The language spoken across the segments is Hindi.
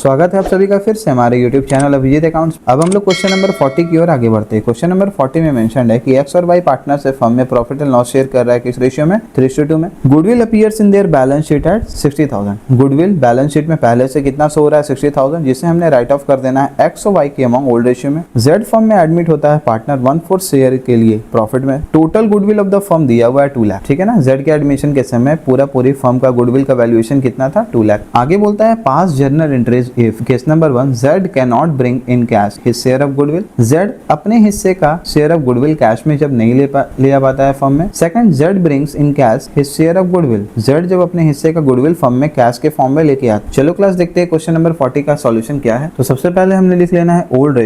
स्वागत है आप सभी का फिर से हमारे YouTube चैनल अभिजीत अकाउंट्स। अब हम लोग क्वेश्चन नंबर 40 की ओर आगे बढ़ते हैं। क्वेश्चन नंबर 40 में मेंशन है कि एक्स और वाई पार्टनर से फर्म में प्रॉफिट एंड लॉस शेयर कर रहा है किस रेशियो में, 3:2 में। Goodwill appears in their balance sheet at 60,000। Goodwill balance sheet में पहले से कितना शो हो रहा है, 60,000, जिसे हमने राइट ऑफ कर देना है एक्स और वाई के अमॉन्ग ओल्ड रेशियो में। जेड फर्म में एडमिट होता है पार्टनर 1/4 शेयर के लिए प्रॉफिट में। Total goodwill of the firm दिया हुआ है 2 लाख, ठीक है ना। जेड के एडमिशन के समय पूरी फर्म का गुडविल का वैल्यूएशन कितना था, 2 लाख। आगे बोलता है पास journal entries if case number 1 Z cannot bring in cash his share of goodwill. Z अपने हिस्से का शेयर ऑफ गुडविल कैश में जब नहीं लिया पाता है फर्म में। Second, Z brings in cash his share of goodwill. Z जब अपने हिस्से का गुडविल फर्म में कैश के फॉर्म में लेके आता। चलो क्लास देखते हैं क्वेश्चन नंबर 40 का सॉल्यूशन क्या है। तो सबसे पहले हमने लिख लेना है old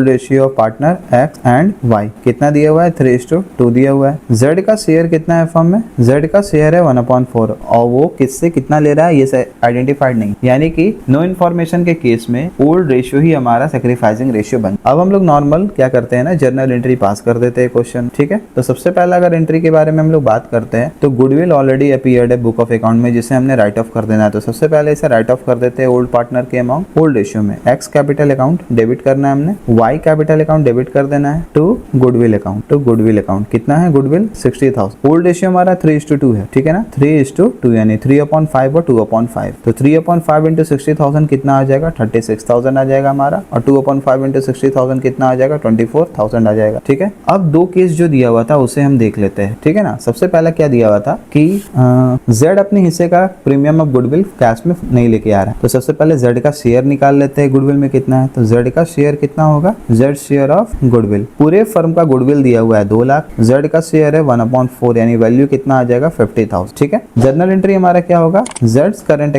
ratio of partner X and Y. कितना दिया हुआ है, 3:2 दिया हुआ है। Z का शेयर कितना है फर्म में, Z का शेयर है 1/4 और वो किससे कितना ले रहा है ये आइडेंटिफाइड नहीं, यानी कि नो इन्फॉर्मेशन के केस में ओल्ड रेशियो ही हमारा सैक्रिफाइसिंग रेशियो बन। अब हम लोग नॉर्मल क्या करते हैं ना, जर्नल एंट्री पास कर देते हैं क्वेश्चन, ठीक है। तो सबसे पहला अगर एंट्री के बारे में हम लोग बात करते हैं तो गुडविल ऑलरेडी अपीयर्ड है बुक ऑफ अकाउंट में, जिसे हमने राइट ऑफ कर देना है। तो सबसे पहले इसे राइट ऑफ कर देते हैं ओल्ड पार्टनर के अमाउंट ओल्ड रेशियो में। एक्स कैपिटल अकाउंट डेबिट करना है हमने, वाई कैपिटल अकाउंट डेबिट कर देना है टू गुडविल अकाउंट। कितना है गुडविल, 60,000। ओल्ड रेशियो हमारा 3:2 है, ठीक है ना। 3:2 यानी 3/5 और 2/5। तो 3/5 इंटू 60,000 कितना आ जाएगा, 36,000 आ जाएगा हमारा। और 2/5 इंटू 60,000 कितना आ जाएगा, 24,000 आ जाएगा, ठीक है। अब दो केस जो दिया हुआ था उसे हम देख लेते हैं, ठीक है ना। सबसे पहला क्या दिया हुआ था कि Z अपने हिस्से का प्रीमियम ऑफ गुडविल कैश में नहीं लेके आ रहा है। तो सबसे पहले Z का शेयर निकाल लेते हैं गुडविल में कितना है। तो Z का शेयर कितना होगा, Z शेयर ऑफ गुडविल। पूरे फर्म का गुडविल दिया हुआ है 2 लाख, Z का शेयर है 1/4 यानी वैल्यू कितना आ जाएगा, 50,000, ठीक है। जर्नल एंट्री हमारा क्या होगा, Z's current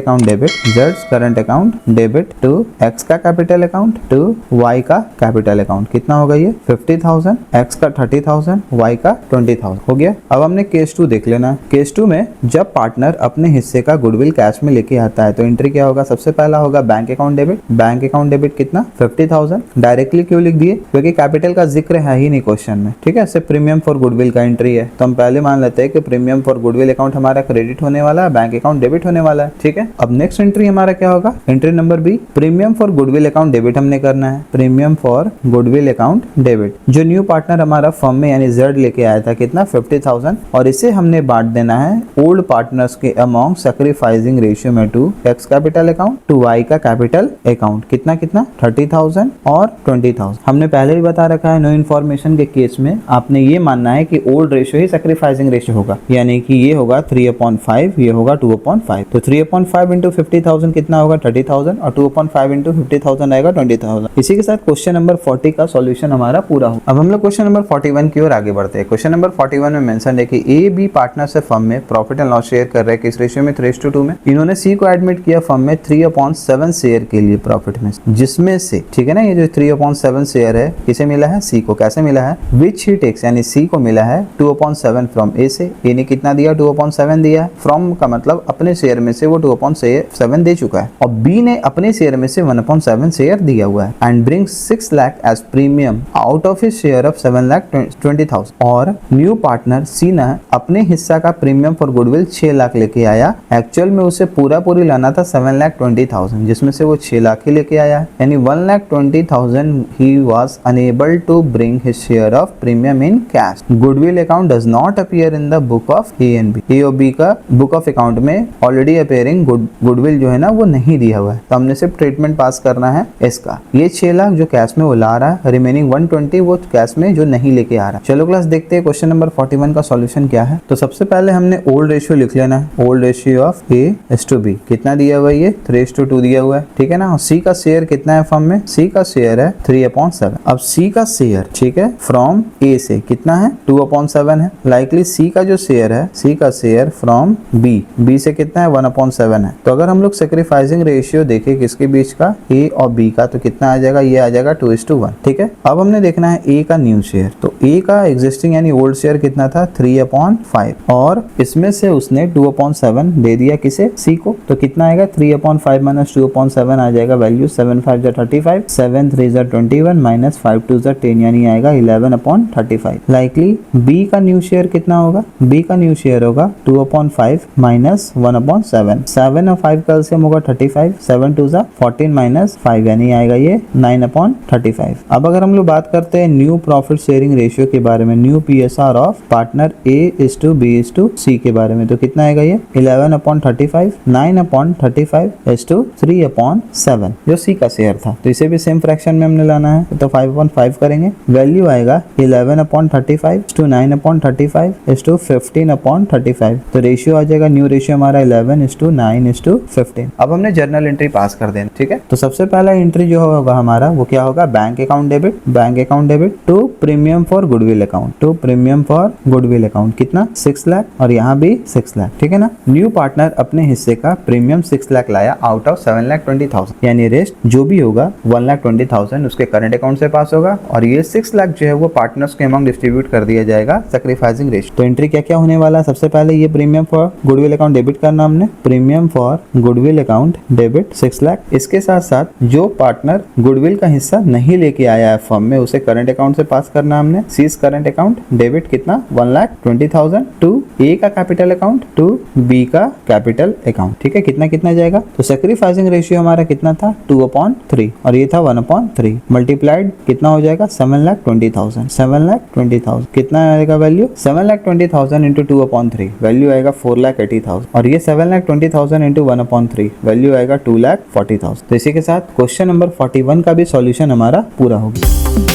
account debit to X का कैपिटल अकाउंट टू Y का कैपिटल अकाउंट। कितना होगा ये, 50,000, X का 30,000, Y का 20,000 हो गया। अब हमने केस 2 देख लेना। केस 2 में जब पार्टनर अपने हिस्से का गुडविल कैश में लेके आता है तो एंट्री क्या होगा, सबसे पहला होगा बैंक अकाउंट डेबिट कितना, 50,000। डायरेक्टली क्यों लिख दिए, क्योंकि कैपिटल का जिक्र है ही नहीं क्वेश्चन में, ठीक है। सिर्फ प्रीमियम फॉर गुडविल का एंट्री है, तो हम पहले मान लेते हैं कि प्रीमियम फॉर गुडविल अकाउंट हमारा क्रेडिट होने वाला है, बैंक अकाउंट डेबिट होने वाला है, ठीक है। अब नेक्स्ट एंट्री हमारा क्या होगा, entry number B, premium for goodwill account debit हमने करना है। Premium for goodwill account debit, जो न्यू पार्टनर हमारा फर्म में यानी Z लेके आया था, कितना, 50,000, और इसे हमने बांट देना है ओल्ड पार्टनर्स के अमाउंट सैक्रिफाइसिंग रेशियो में to X capital account to Y का कैपिटल अकाउंट। कितना 30,000 और 20,000। हमने पहले भी बता रखा है नो इन्फॉर्मेशन के केस में आपने ये मानना है कि ओल्ड रेशियो ही सैक्रिफाइसिंग रेशियो होगा, यानी कि ये होगा 3/5, ये होगा 2/5। तो 3/5 इंटू 50,000 कितना होगा, 30,000, और 2/5 इंटू 50,000 आएगा 20,000। इसी के साथ क्वेश्चन नंबर 40 का सॉल्यूशन हमारा पूरा हो। अब हम लोग क्वेश्चन नंबर 41 की ओर आगे बढ़ते हैं। क्वेश्चन नंबर 41 में मेंशन है कि ए बी पार्टनर से फर्म में प्रॉफिट एंड लॉस शेयर कर रहे हैं किस रेशियो में, 3:2 में। इन्होंने सी को एडमिट किया फर्म में 3/7 शेयर के लिए प्रॉफिट में, जिसमें से, ठीक है ना, ये जो 3/7 शेयर है किसे मिला है, सी को। कैसे मिला है, विच ही टेक्स, यानी सी को मिला है 2/7 फ्रॉम ए से। ए ने कितना दिया, 2/7 दिया। फ्रॉम का मतलब अपने शेयर में से वो 2/7 दे चुका है, और बी ने अपने शेयर में से 1/7 शेयर दिया हुआ है। And bring 6 lakh as premium out of his share of 7,20,000। और न्यू पार्टनर सी ने अपने हिस्सा का प्रीमियम फॉर गुडविल 6 लाख लेके आया। एक्चुअल में उसे पूरी लाना था 7,20,000, जिसमें से वो 6 लाख ही लेके आया, यानी 1,20,000 he was unable to bring his share of premium in cash. Goodwill account does not appear in the book of A and B. A और बी का बुक ऑफ अकाउंट में ऑलरेडी अपीयरिंग गुडविल जो है ना वो नहीं दिया हुआ है, तो हमने सिर्फ ट्रीटमेंट पास करना है इसका। ये 6 लाख जो कैश में वो ला रहा है, रिमेनिंग 120 वो कैश में जो नहीं लेके आ रहा। चलो क्लास देखते हैं क्वेश्चन नंबर 41 का सॉल्यूशन क्या है। तो सबसे पहले हमने ओल्ड रेशियो लिख लेना है, old ratio of A is to B. कितना दिया हुआ है, ये 3:2 दिया हुआ है, ठीक है ना। सी का शेयर कितना है फर्म में, सी का शेयर है 3/7। अब सी का शेयर, ठीक है, फ्रॉम ए से कितना है, 2/7 है। लाइकली सी का जो शेयर है, सी का शेयर फ्रॉम बी से कितना है, 1/7 है। तो अगर हम लोग सैक्रिफाइसिंग रेशियो देखें किसके बीच का, ए और बी का, तो कितना आ जाएगा, ये आ जाएगा 2:1, ठीक है। अब हमने देखना है ए का न्यू शेयर। तो ए का एग्जिस्टिंग यानी ओल्ड शेयर कितना था, 3/5, और इसमें से उसने 2/7 दे दिया किसे, सी को। तो कितना आएगा, 3/5 माइनस 2/7 आ जाएगा वैल्यू 7×5 = 35, 7×3 = 21 माइनस 5×2 = 10, यानी आएगा 11/35। लाइकली बी का न्यू शेयर कितना होगा, बी का न्यू शेयर होगा 2/5 माइनस 1/7। 7 और 5 का एलसीएम होगा 35, 7 11 टू ज़ा 14 माइनस 5 यानी आएगा ये 9/35। अब अगर हम लोग बात करते हैं न्यू प्रॉफिट शेयरिंग रेशियो के बारे में, new PSR of partner A:B:C के बारे में, तो कितना आएगा ये 11/35, 9/35:3/7 जो C का शेयर था। तो इसे भी सेम फ्रैक्शन में हमने लाना है तो 5/5 करेंगे, वैल्यू आएगा 11/35:9/35:15/35। तो रेशियो आ जाएगा, न्यू रेशियो हमारा 11:9:15। अब हमने जर्नल एंट्री पास कर देना, ठीक है। तो सबसे पहला एंट्री जो होगा हमारा वो क्या होगा, bank account debit to premium for goodwill account, कितना 6 लाख और यहाँ भी 6 लाख, ठीक है ना। न्यू पार्टनर अपने हिस्से का प्रीमियम 6 लाख लाया आउट ऑफ 7,20,000, यानी रेस्ट जो भी होगा 1,20,000 उसके करंट अकाउंट से पास होगा और ये 6 लाख जो है वो पार्टनर्स के अमाउंट डिस्ट्रीब्यूट कर दिया जाएगा सैक्रिफाइसिंग रेशियो। तो एंट्री क्या क्या होने वाला है, सबसे पहले ये premium for goodwill account debit करना हमने, premium for goodwill account debit 6 lakh. इसके साथ साथ जो पार्टनर गुडविल का हिस्सा नहीं लेके आया है फर्म में उसे करंट अकाउंट से पास करना हमने, सीज करंट अकाउंट डेबिट कितना 1,20,000 टू ए का कैपिटल अकाउंट टू बी का कैपिटल अकाउंट, ठीक है। कितना कितना जाएगा, तो सैक्रिफाइसिंग रेशियो हमारा कितना था 2/3 और ये था 1/3 मल्टीप्लाइड कितना हो जाएगा 7,20,000 कितना आएगा वैल्यू 7,20,000 इंटू 2/3 वैल्यू आएगा 4,80,000 और ये 7,20,000 इंटू 1/3 वैल्यू आएगा 2,40,000। तो इसी के साथ क्वेश्चन नंबर 41 का भी सॉल्यूशन हमारा पूरा हो गया।